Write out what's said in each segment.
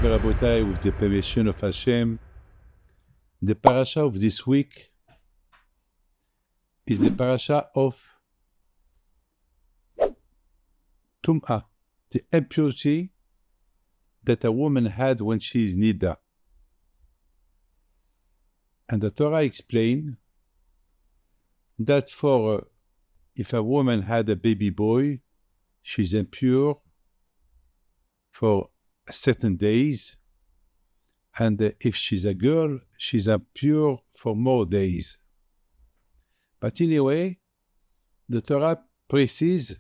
Rabotai, with the permission of Hashem, the Parsha of this week is the Parsha of Tum'ah, the impurity that a woman had when she is Nida. And the Torah explains that if a woman had a baby boy, she's impure for certain days, and if she's a girl, she's impure for more days. But anyway, the Torah precedes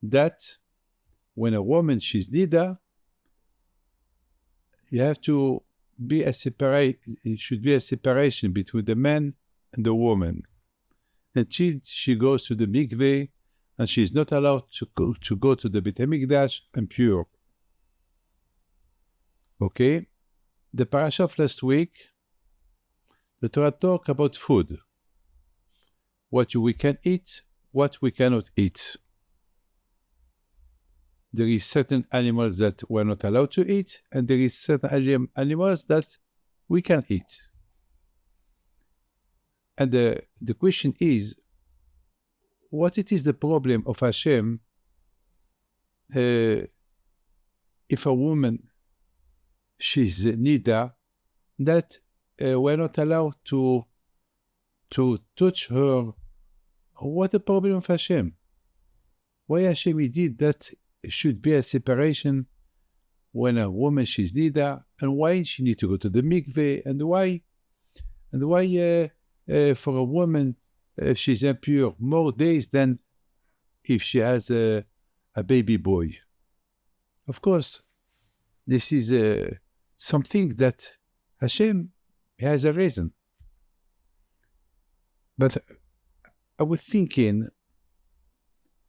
that when a woman she's nida, it should be a separation between the man and the woman. And she goes to the mikveh, and she's not allowed to go to the Beit HaMikdash impure. Okay? The parasha of last week, the Torah talk about food. What we can eat, what we cannot eat. There is certain animals that we're not allowed to eat, and there is certain animals that we can eat. And the question is, what it is the problem of Hashem if a woman, she's nida, that we're not allowed to touch her? What the problem of Hashem? Why Hashem did that? Should be a separation when a woman she's nida, and why she need to go to the mikveh, and why for a woman she's impure more days than if she has a baby boy. Of course, this is something that Hashem has a reason. But I was thinking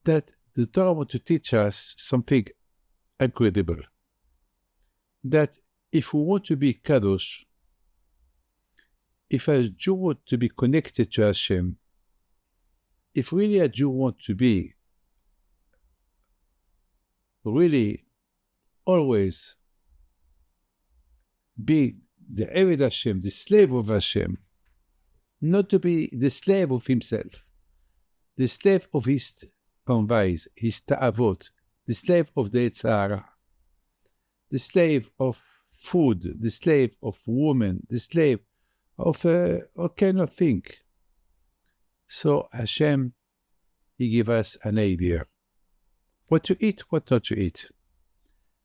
that the Torah wants to teach us something incredible. That if we want to be kadosh, if a Jew wants to be connected to Hashem, if really a Jew wants to be really always be the Eved Hashem, the slave of Hashem, not to be the slave of himself, the slave of his own ways, his ta'avot, the slave of the Yetzirah, the slave of food, the slave of woman, the slave of all kind of thing. So Hashem, He give us an idea. What to eat, what not to eat.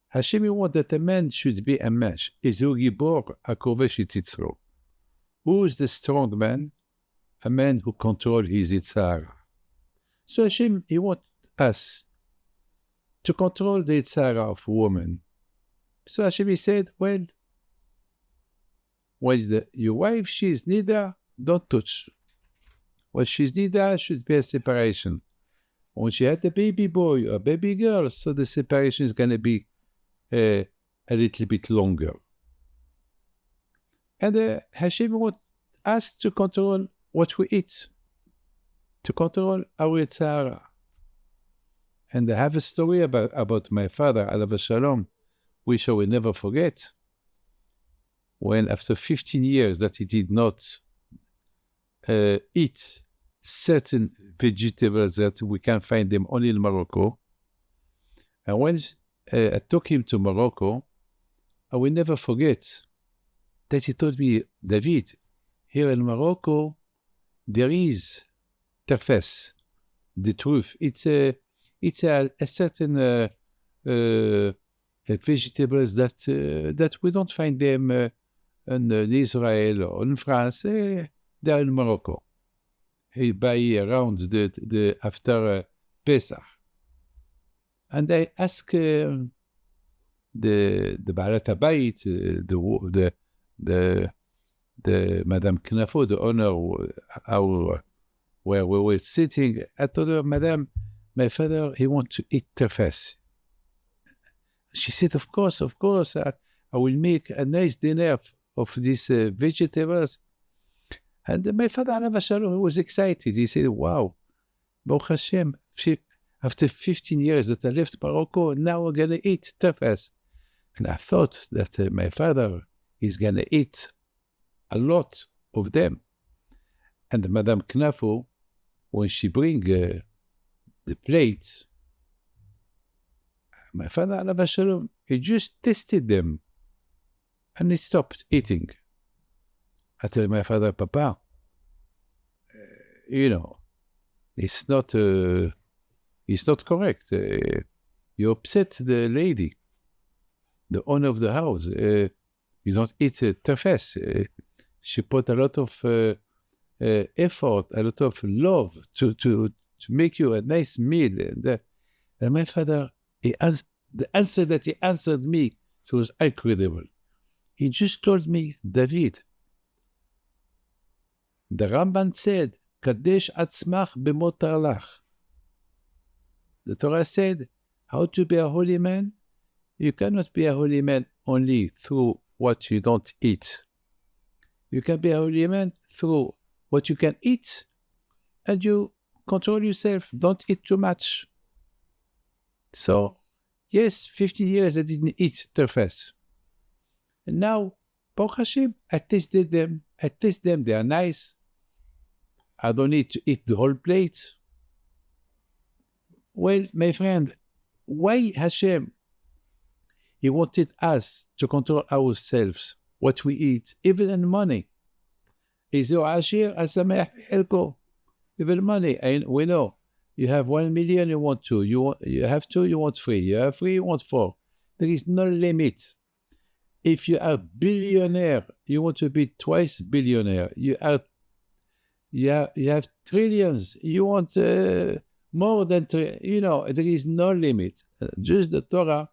Hashem wants that a man should be a mesh. Ezu gibor hakovesh et yitzro. Who is the strong man? A man who controls his Yetzirah. So Hashem, He wants us to control the Yetzirah of woman. So Hashem, He said, when your wife, she is nida, don't touch. When she's nida, should be a separation. When she had a baby boy or a baby girl, so the separation is going to be a little bit longer. And Hashem wants us to control what we eat, to control our Yetzirah. And I have a story about my father, Alav Shalom, which I will never forget. When after 15 years that he did not eat certain vegetables that we can find them only in Morocco, and when I took him to Morocco, I will never forget that he told me, David, here in Morocco, there is terfes, the truth. It's a certain vegetables that we don't find them in Israel or in France. They are in Morocco. He buy around the after Pesach, and I ask the Baalat Habayit, the Madame Knafo, the owner, where we were sitting. I told her, Madame, my father, he wants to eat terfes. She said, of course, I will make a nice dinner of these vegetables. And my father, Alav Shalom, was excited. He said, wow, Baruch Hashem, after 15 years that I left Morocco, now we're going to eat terfes. And I thought that my father is going to eat a lot of them. And Madame Knafo, when she bring the plates, my father, alav shalom, he just tasted them. And he stopped eating. I tell my father, Papa, it's not correct. You upset the lady, the owner of the house. You don't eat tefes. She put a lot of effort, a lot of love to make you a nice meal. And my father, the answer that he answered me, it was incredible. He just told me, David, the Ramban said, Kadesh atzmach b'motar lach. The Torah said, how to be a holy man? You cannot be a holy man only through what you don't eat. You can be a holy man through what you can eat, and you control yourself. Don't eat too much. So, yes, 50 years I didn't eat tefes. And now, Baruch Hashem, I tasted them. They are nice. I don't need to eat the whole plate. Well, my friend, why Hashem, He wanted us to control ourselves, what we eat, even in money. Is your ashir asameh elko? Even money, and we know you have 1 million, you want 2, you have 2, you want 3, you have 3, you want 4. There is no limit. If you are billionaire, you want to be twice billionaire. You have trillions. You want more than there is no limit. Just the Torah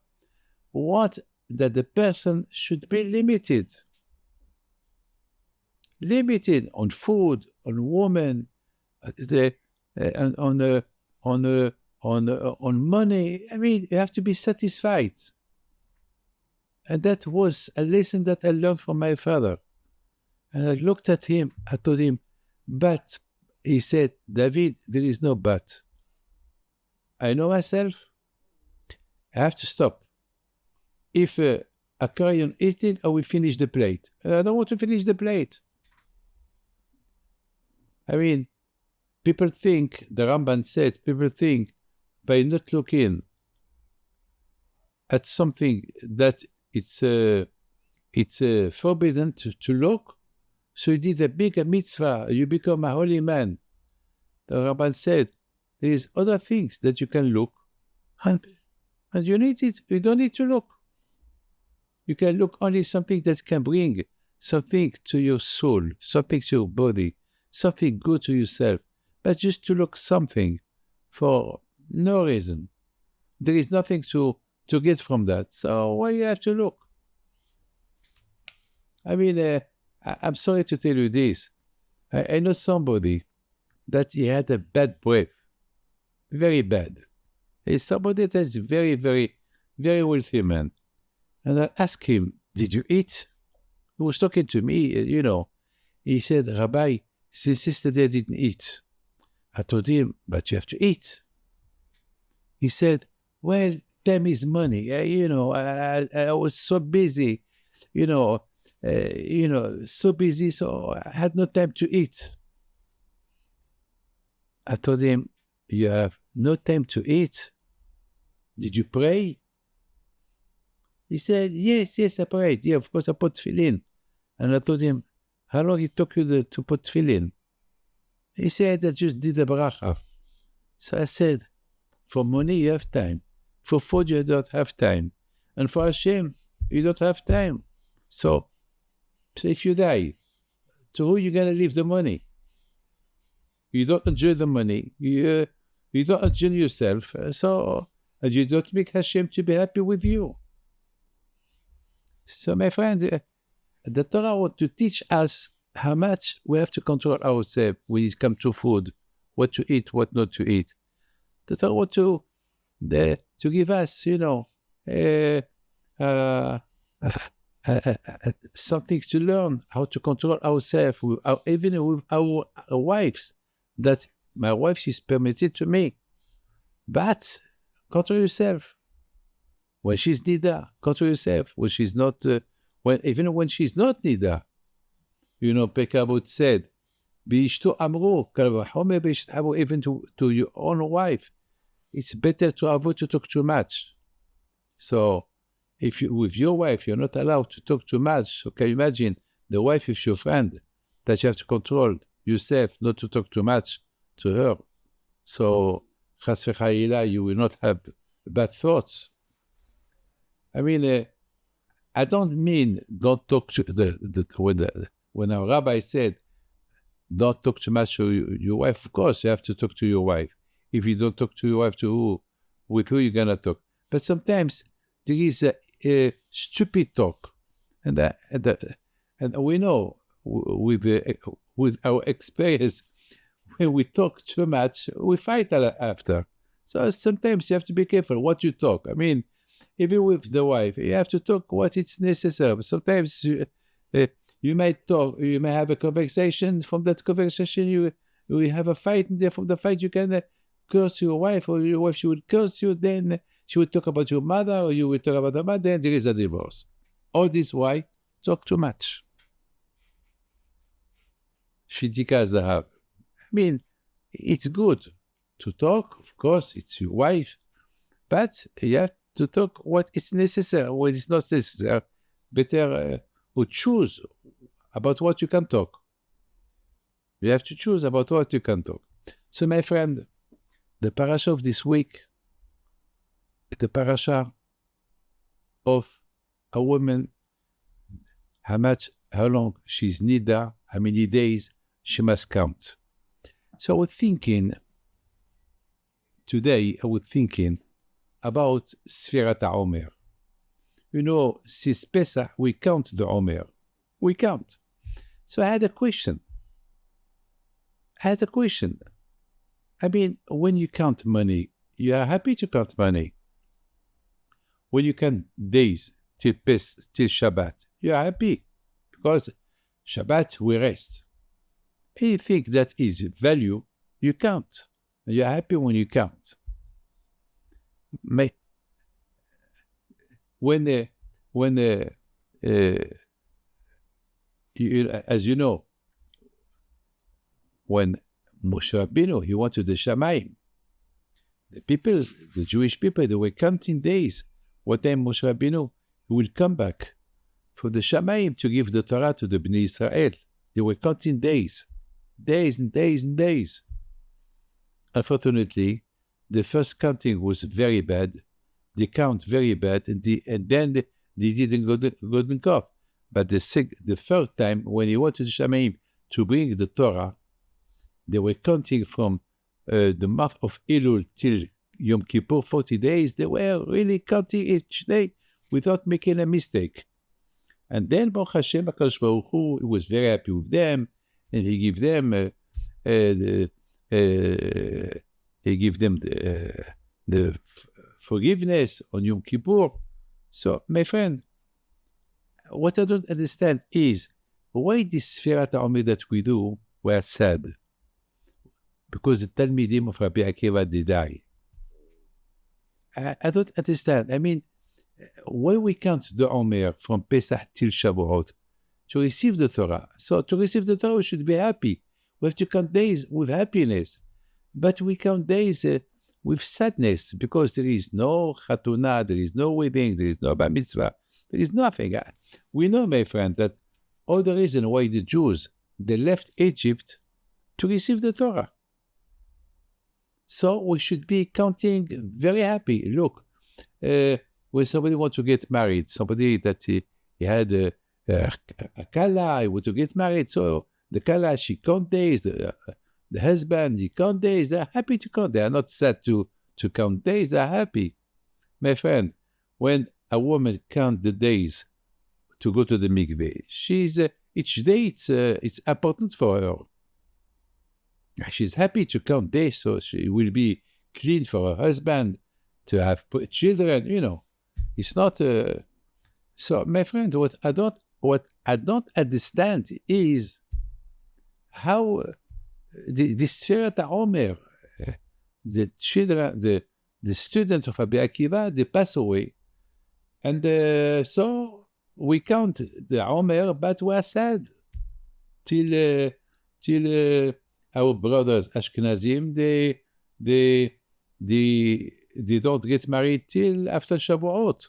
wants that the person should be limited. Limited on food, on women, on money. I mean, you have to be satisfied. And that was a lesson that I learned from my father. And I looked at him, I told him, but, he said, David, there is no but. I know myself, I have to stop. If I carry on eating, I will finish the plate. And I don't want to finish the plate. I mean, people think, the Ramban said, people think by not looking at something that it's forbidden to look, so you did a big mitzvah, you become a holy man. The Ramban said, there is other things that you can look, and you don't need to look. You can look only something that can bring something to your soul, something to your body, something good to yourself, but just to look something for no reason. There is nothing to get from that, so why you have to look? I mean, I'm sorry to tell you this. I know somebody that he had a bad breath, very bad. He's somebody that's very, very, very wealthy man. And I asked him, did you eat? He was talking to me, He said, Rabbi, since yesterday I didn't eat. I told him, but you have to eat. He said, well, time is money. I was so busy, so busy, so I had no time to eat. I told him, you have no time to eat? Did you pray? He said, yes, I prayed. Yeah, of course, I put tefillin. And I told him, how long it took you to put tefillin? He said, I just did a bracha. So I said, for money, you have time. For food, you don't have time. And for Hashem, you don't have time. So if you die, to who you going to leave the money? You don't enjoy the money. You don't enjoy yourself. And you don't make Hashem to be happy with you. So, my friend, the Torah wants to teach us how much we have to control ourselves when it comes to food, what to eat, what not to eat. The Torah wants to give us, something to learn, how to control ourselves, even with our wives. That my wife, she's permitted to me. But control yourself. When she's nida, control yourself. When she's not, even when she's not nida, Pekabut said, "Bishtu amru, kalvahomer bishtabu." Even to your own wife, it's better to avoid to talk too much. So, if you with your wife you're not allowed to talk too much, so can you imagine the wife of your friend that you have to control yourself not to talk too much to her? So, chas v'chayila, you will not have bad thoughts. I mean, I don't mean don't talk to when our rabbi said don't talk too much to your wife. Of course, you have to talk to your wife. If you don't talk to your wife, with who you're gonna talk? But sometimes there is a stupid talk, and we know with our experience, when we talk too much, we fight after. So sometimes you have to be careful what you talk. I mean, even with the wife, you have to talk what is necessary. Sometimes you might talk, you may have a conversation. From that conversation, you have a fight, and from the fight, you can curse your wife, or your wife, she would curse you. Then she would talk about your mother, or you would talk about the mother, and there is a divorce. All this why? Talk too much. Shidika Zahab. I mean, it's good to talk, of course, it's your wife, but you have to talk what is necessary, what is not necessary. Better choose about what you can talk. You have to choose about what you can talk. So, my friend, the parasha of this week, the parasha of a woman, how long she's nida, how many days she must count. So I was thinking today, about Sfirat HaOmer. Since Pesach, we count the Omer. We count. So I had a question. I mean, when you count money, you are happy to count money. When you count days till Shabbat, you are happy because Shabbat we rest. Anything that is value, you count. You are happy when you count. As you know, when Moshe Rabbeinu, he went to the Shamayim, the Jewish people, they were counting days. What time Moshe Rabbeinu will come back for the Shamayim to give the Torah to the Bnei Israel. They were counting days and days and days. Unfortunately, the first counting was very bad. They count very bad, and then they didn't go to cough. But the third time, when he went to the Shamayim to bring the Torah, they were counting from the month of Elul till Yom Kippur, 40 days. They were really counting each day without making a mistake. And then Baruch Hashem, HaKadosh Baruch Hu, he was very happy with them, and he gave them the forgiveness on Yom Kippur. So, my friend, what I don't understand is why this Sfirat HaOmer that we do were sad. Because the Talmidim of Rabbi Akiva, they die. I don't understand. I mean, why we count the Omer from Pesach till Shavuot to receive the Torah? So to receive the Torah, we should be happy. We have to count days with happiness. But we count days with sadness because there is no Chatuna, there is no wedding, there is no Bar Mitzvah, there is nothing. We know, my friend, that all the reason why the Jews, they left Egypt to receive the Torah. So we should be counting very happy. Look, when somebody wants to get married, somebody that he had a kala, he wants to get married, so the kala, she count days, the husband, he count days, they're happy to count. They are not sad to count days, they're happy. My friend, when a woman count the days to go to the mikveh, each day it's important for her. She's happy to count days, so she will be clean for her husband, to have children, It's not... So, my friend, what I don't understand is how the Sfirat HaOmer, the children, the students of Rabbi Akiva, they pass away. And so we count the Omer, but we are sad till our brothers Ashkenazim, they don't get married till after Shavuot.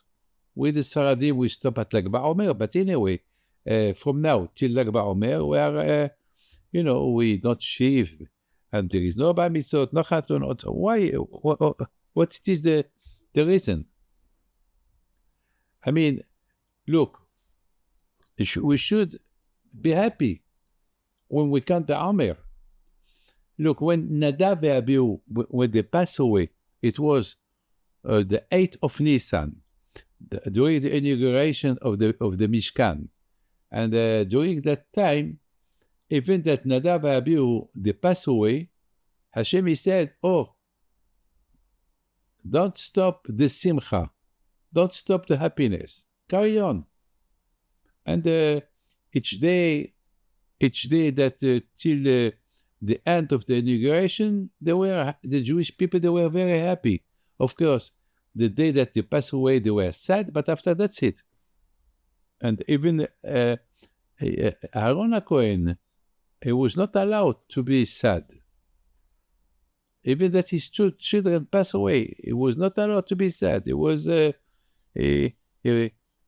With the Sfaradim, we stop at Lag BaOmer, but anyway, from now till Lag BaOmer, we are, we don't shave, and there is no bar mitzvot, no chatunot. Why? What is the reason? I mean, look, we should be happy when we count the Omer. Look, when Nadav and Abihu, when they passed away, it was the 8th of Nisan, during the inauguration of the Mishkan. And during that time, even that Nadav and Abihu, they passed away, Hashem, he said, oh, don't stop the simcha. Don't stop the happiness. Carry on. And each day that till the end of the inauguration, the Jewish people, they were very happy. Of course, the day that they passed away, they were sad, but after that's it. And even Aaron HaKohen, he was not allowed to be sad. Even that his two children passed away, he was not allowed to be sad. It was he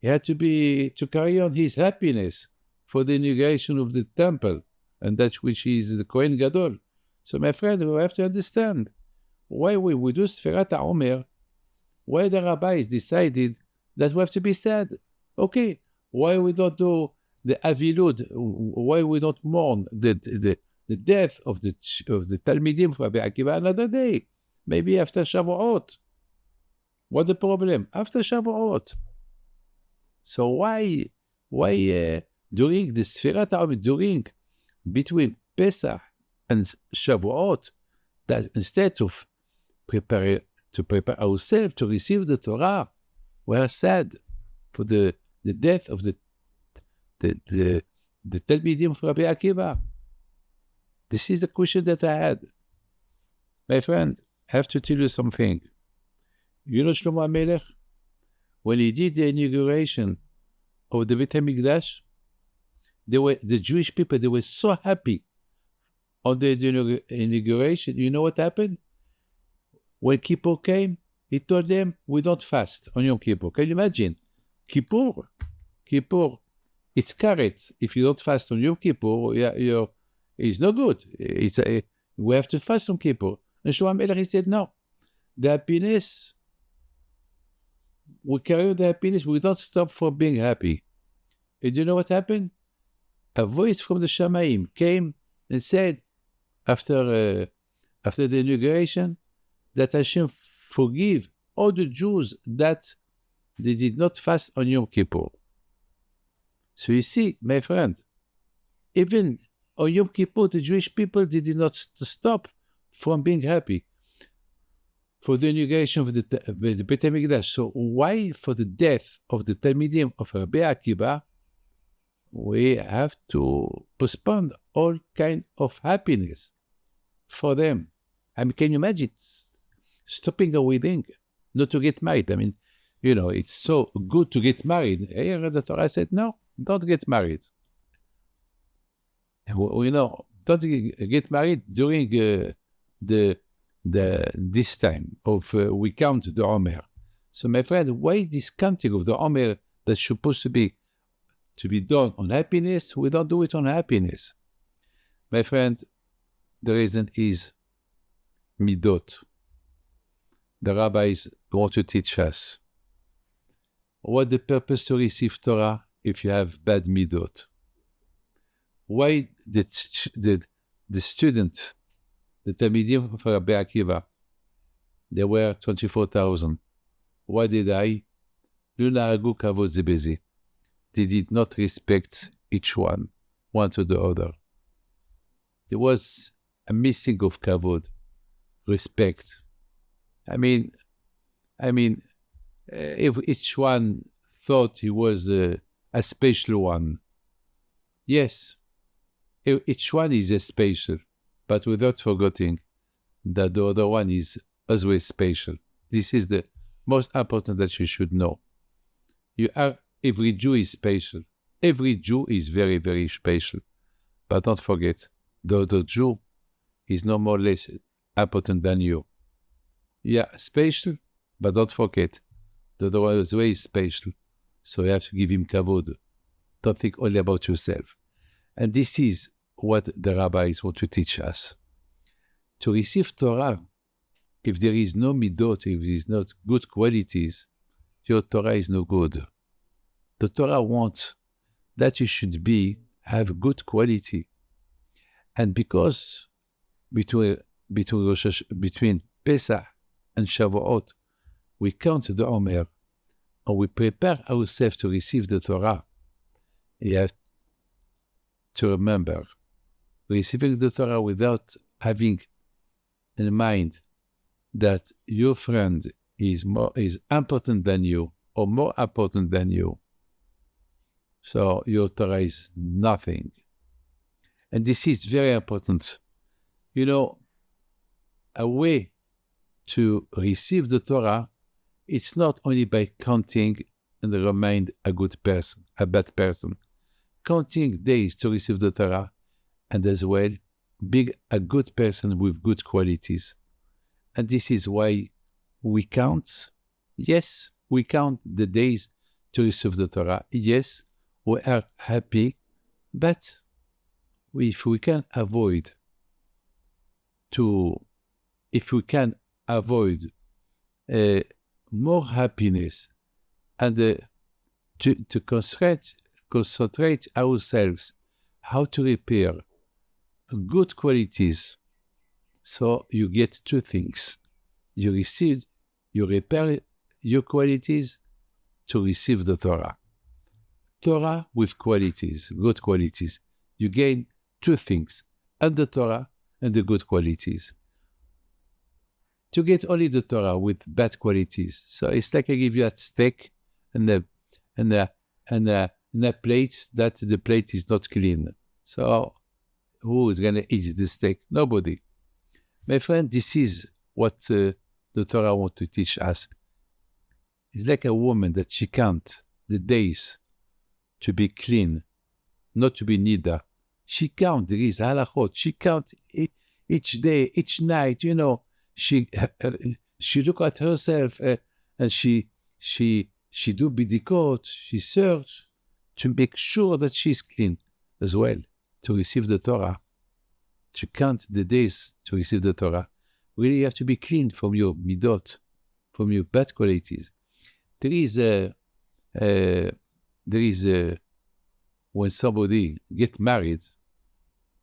had to carry on his happiness for the inauguration of the temple, and that which is the Kohen Gadol. So, my friend, we have to understand why we do Sfirat HaOmer, why the rabbis decided that we have to be sad. Okay, why we don't do the Avilud, why we don't mourn the death of the Talmidim for Rabbi Akiva another day, maybe after Shavuot. What the problem? After Shavuot. So why during the Sfirat HaOmer, between Pesach and Shavuot, that instead of prepare ourselves to receive the Torah, we are sad for the death of the Talmidim of Rabbi Akiva. This is the question that I had. My friend, I have to tell you something. You know Shlomo HaMelech, when he did the inauguration of the Beit HaMikdash, the Jewish people, they were so happy on the inauguration. You know what happened? When Kippur came, he told them, we don't fast on Yom Kippur. Can you imagine? Kippur, it's carrot. If you don't fast on Yom Kippur, it's no good. We have to fast on Kippur. And Shlomo HaMelech, he said, no. The happiness, we carry the happiness, we don't stop from being happy. And you know what happened? A voice from the Shamayim came and said, after the inauguration, that Hashem forgive all the Jews that they did not fast on Yom Kippur. So you see, my friend, even on Yom Kippur, the Jewish people, they did not stop from being happy for the inauguration of the Beit HaMikdash. So why, for the death of the Talmidim of Rabbi Akiva, we have to postpone all kind of happiness for them? I mean, can you imagine stopping a wedding, not to get married? I mean, it's so good to get married. Here the Torah said, no, don't get married. Don't get married during this time of we count the Omer. So, my friend, why this counting of the Omer that's supposed to be done on happiness, we don't do it on happiness? My friend, the reason is midot. The rabbis want to teach us what the purpose to receive Torah if you have bad midot. Why the student, the Talmidim of Rabbi Akiva, there were 24,000. Why did I? They did not respect each one to the other. There was a missing of kavod, respect. I mean, if each one thought he was a special one, yes, each one is a special, but without forgetting that the other one is always special. This is the most important that you should know. Every Jew is special. Every Jew is very, very special. But don't forget, the other Jew is no more or less important than you. Yeah, special, but don't forget, the other one is very special. So you have to give him kavod. Don't think only about yourself. And this is what the rabbis want to teach us. To receive Torah, if there is no midot, if there is not good qualities, your Torah is no good. The Torah wants that you should have good quality. And because between Pesach and Shavuot, we count the Omer, and we prepare ourselves to receive the Torah, you have to remember, receiving the Torah without having in mind that your friend is important than you, or more important than you, so your Torah is nothing. And this is very important. You know, a way to receive the Torah, it's not only by counting and remain a good person, a bad person. Counting days to receive the Torah, and as well, being a good person with good qualities. And this is why we count. Yes, we count the days to receive the Torah. Yes, we are happy, but if we can avoid more happiness and to concentrate ourselves how to repair good qualities, so you get two things. You repair your qualities to receive the Torah. Torah with qualities, good qualities. You gain two things, and the Torah and the good qualities. To get only the Torah with bad qualities, so it's like I give you a steak and a plate that the plate is not clean. So who is going to eat the steak? Nobody. My friend, this is what the Torah wants to teach us. It's like a woman that she counts the days to be clean, not to be nida. She counts, there is halachot. She counts each day, each night, you know. She look at herself and she do bidikot, she search to make sure that she's clean as well to receive the Torah. To count the days to receive the Torah, really you have to be clean from your midot, from your bad qualities. There is when somebody get married,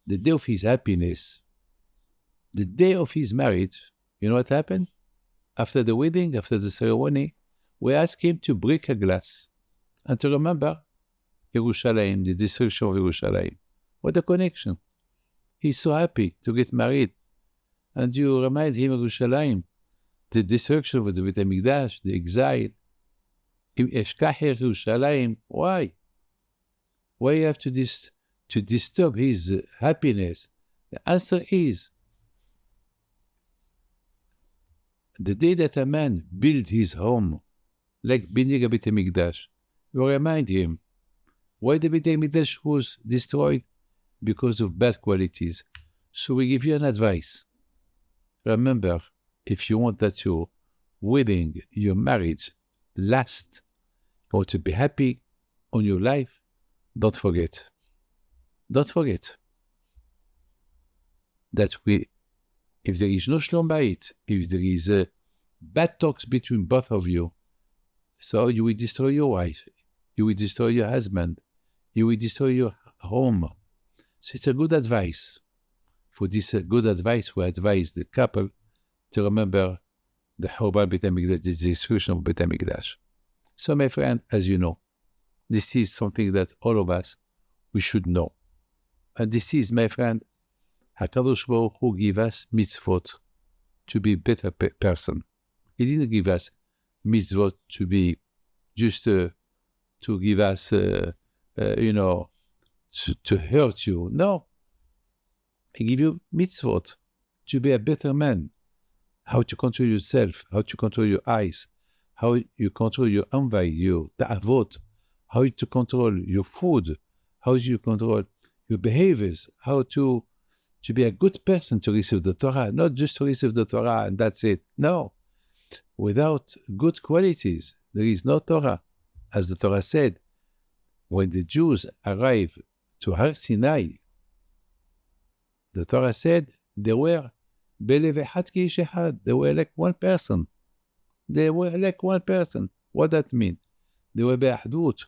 the day of his happiness, the day of his marriage, you know what happened? After the wedding, after the ceremony, we ask him to break a glass and to remember Yerushalayim, the destruction of Yerushalayim. What a connection. He's so happy to get married. And you remind him of Yerushalayim, the destruction of the Beit HaMikdash, the exile. Yerushalayim. Why? Why you have to disturb his happiness? The answer is, the day that a man builds his home, like building a Beit HaMikdash, you remind him why the Beit HaMikdash was destroyed? Because of bad qualities. So we give you an advice. Remember, if you want that your wedding, your marriage last, or to be happy on your life, don't forget that if there is no shalom bayit, if there is bad talks between both of you, so you will destroy your wife, you will destroy your husband, you will destroy your home. So it's a good advice. For this good advice, we advise the couple to remember the Churban Beit HaMikdash, the destruction of Beit HaMikdash. So my friend, as you know, this is something that all of us, we should know. And this is, my friend, HaKadosh Baruch Hu give us mitzvot to be a better person. He didn't give us mitzvot to be just to give us, to hurt you. No. He give you mitzvot to be a better man. How to control yourself, how to control your eyes, how you control your envy, your ta'avot, how to control your food, how you control your behaviors, how to be a good person to receive the Torah, not just to receive the Torah and that's it. No. Without good qualities, there is no Torah. As the Torah said, when the Jews arrived to Har Sinai, the Torah said they were belev echad k'ish echad. They were like one person. They were like one person. What that mean? They were be'ahdut.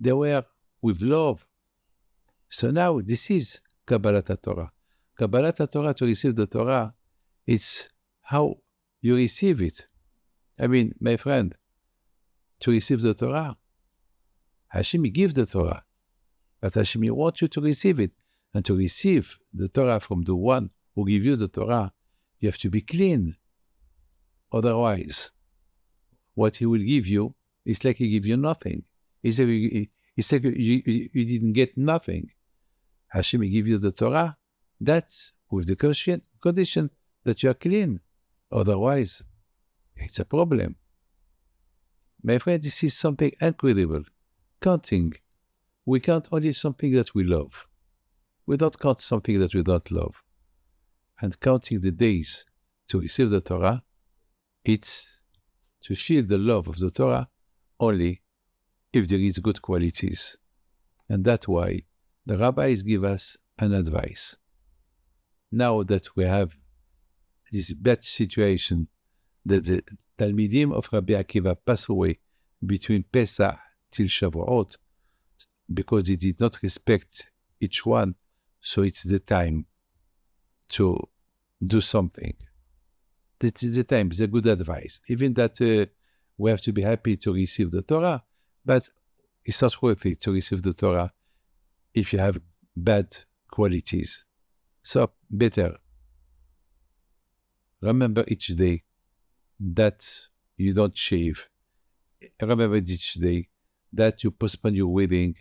They were with love. So now this is Kabbalat Torah. Kabbalat Torah, to receive the Torah, it's how you receive it. I mean, my friend, to receive the Torah, Hashem gives the Torah, but Hashem wants you to receive it. And to receive the Torah from the one who gives you the Torah, you have to be clean. Otherwise, what he will give you is like he give you nothing. It's like you didn't get nothing. Hashem give you the Torah, that's with the condition that you are clean. Otherwise, it's a problem. My friend, this is something incredible. Counting. We count only something that we love. We don't count something that we don't love. And counting the days to receive the Torah, it's to feel the love of the Torah only if there is good qualities. And that's why the rabbis give us an advice. Now that we have this bad situation, that the Talmidim of Rabbi Akiva pass away between Pesach till Shavuot, because they did not respect each one, so it's the time to do something. It is the time, it's a good advice. Even that we have to be happy to receive the Torah, but it's not worth it to receive the Torah if you have bad qualities. So better remember each day that you don't shave. Remember each day that you postpone your wedding,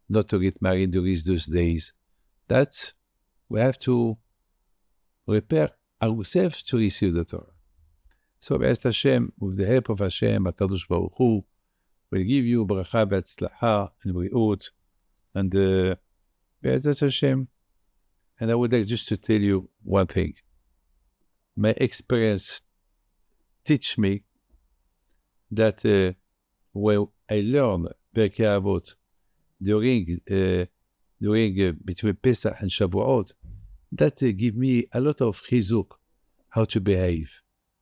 not to get married during those days. That we have to prepare ourselves to receive the Torah. So Be'ez Hashem, with the help of Hashem, HaKadosh Baruch Hu, will give you bracha v'atzlacha and bri'ut, and Be'ez Hashem. And I would like just to tell you one thing. My experience teach me that when I learn Pirkei Avot during between Pesach and Shavuot, that give me a lot of chizuk, how to behave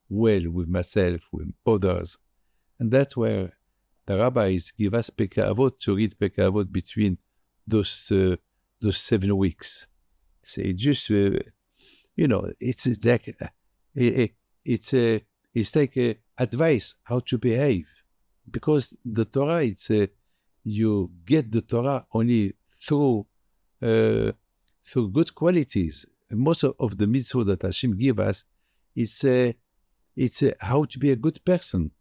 well with myself, with others. And that's where the rabbis give us Pirkei Avot to read Pirkei Avot between those 7 weeks. So it just, it's like it's like advice how to behave, because the Torah, it's you get the Torah only through good qualities. Most of the mitzvot that Hashem give us, it's how to be a good person,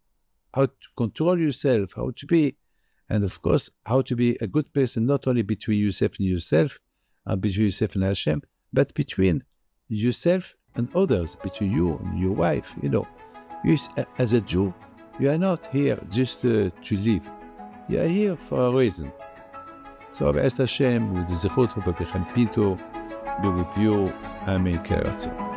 how to control yourself, how to be, and of course, how to be a good person, not only between yourself and yourself, and between yourself and Hashem, but between yourself and others, between you and your wife. You, as a Jew, you are not here just to live. You are here for a reason. So, Be'ez Hashem, with the zechut of Rabbi Chaim Pinto, be with you. Amen.